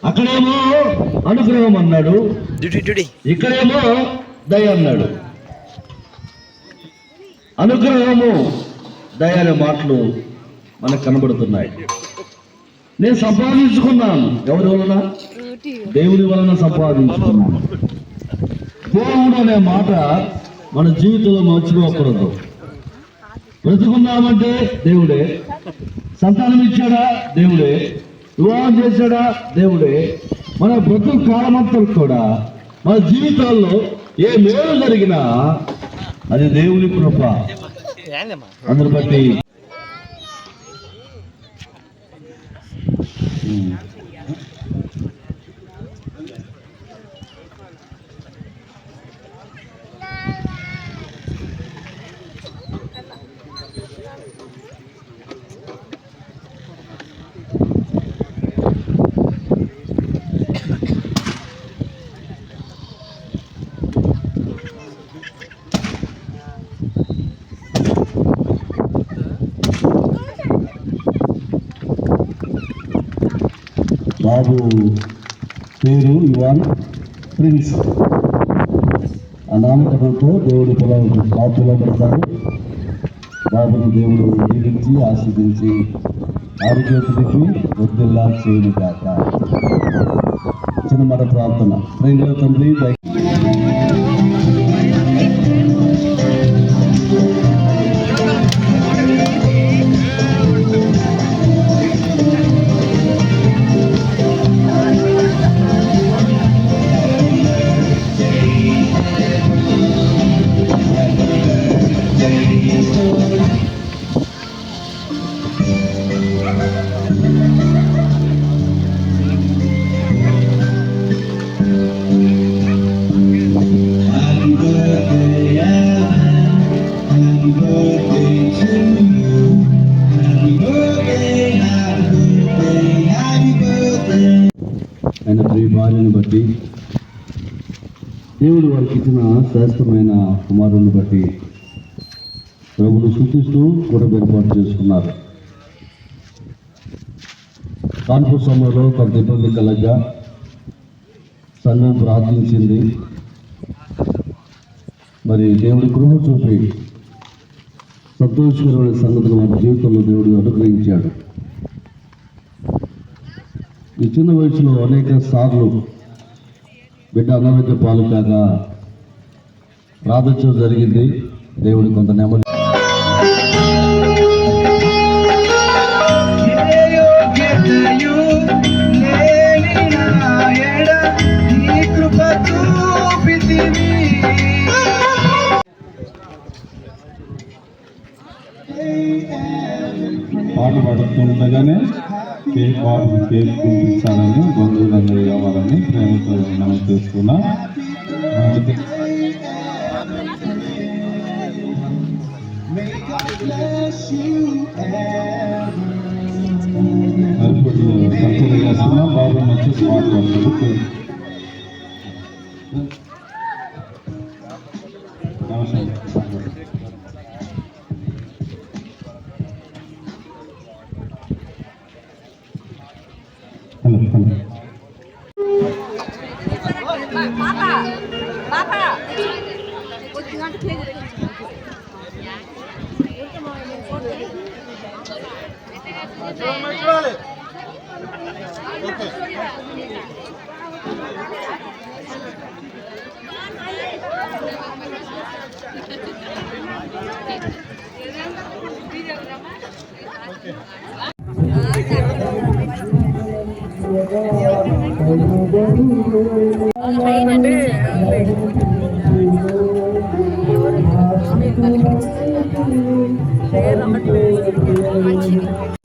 అక్కడేమో అనుగ్రహం అన్నాడు, ఇక్కడేమో దయ అన్నాడు. అనుగ్రహము దయ అనే మాటలు మనకు కనబడుతున్నాయి. నేను సంపాదించుకున్నాను, ఎవరి వలన? దేవుడి వలన సంపాదించుకున్నాను. దేవుడు అనే మాట మన జీవితంలో మర్చిపోకూడదు. బ్రతుకున్నామంటే దేవుడే, సంతానం ఇచ్చాడా దేవుడే, వివాహం చేశాడా దేవుడే. మన బ్రతుకు కాలమంతా కూడా మన జీవితాల్లో ఏ మేలు జరిగినా అది దేవుని కృప. అందరు బట్టి బాబు పేరు ఇవాన్ ప్రిన్స్. ఆ నామకరణతో దేవుడి పిలవబడతారు. బాబును దేవుడు దీవించి ఆశీర్వదించి ఆరోగ్యతకి వద్దుల్లా చేయను కాక. చిన్న మాట ప్రార్థన. ప్రేమ తండ్రి, ఆయన ప్రియ భార్యను బట్టి, దేవుడు వారికి ఇచ్చిన శ్రేష్టమైన కుమారుని బట్టి ప్రభువును సూచిస్తూ కూడా ఏర్పాటు చేసుకున్నారు. కాన్పూర్ సమయంలో కొంత ఇబ్బంది కలగా సంఘం ప్రార్థించింది. మరి దేవుడి కృప చూపి సంతోషకరమైన సంగతులు మన జీవితంలో దేవుడు అనుగ్రహించాడు. ఈ చిన్న వయసులో అనేక సార్లు బిడ్డ అనారోగ్య పాలు కాక ప్రార్థించడం జరిగింది. దేవుడి కొంత నెమ్మది పాట పాడుతుండగానే బాబు కేక్ తినిపించాలని బంధువులందరూ కావాలని ప్రేమతో మనం చేస్తున్నా. చేస్తున్నా. బాబు మంచి స్మార్ట్ పడుతుంది. ఎవరు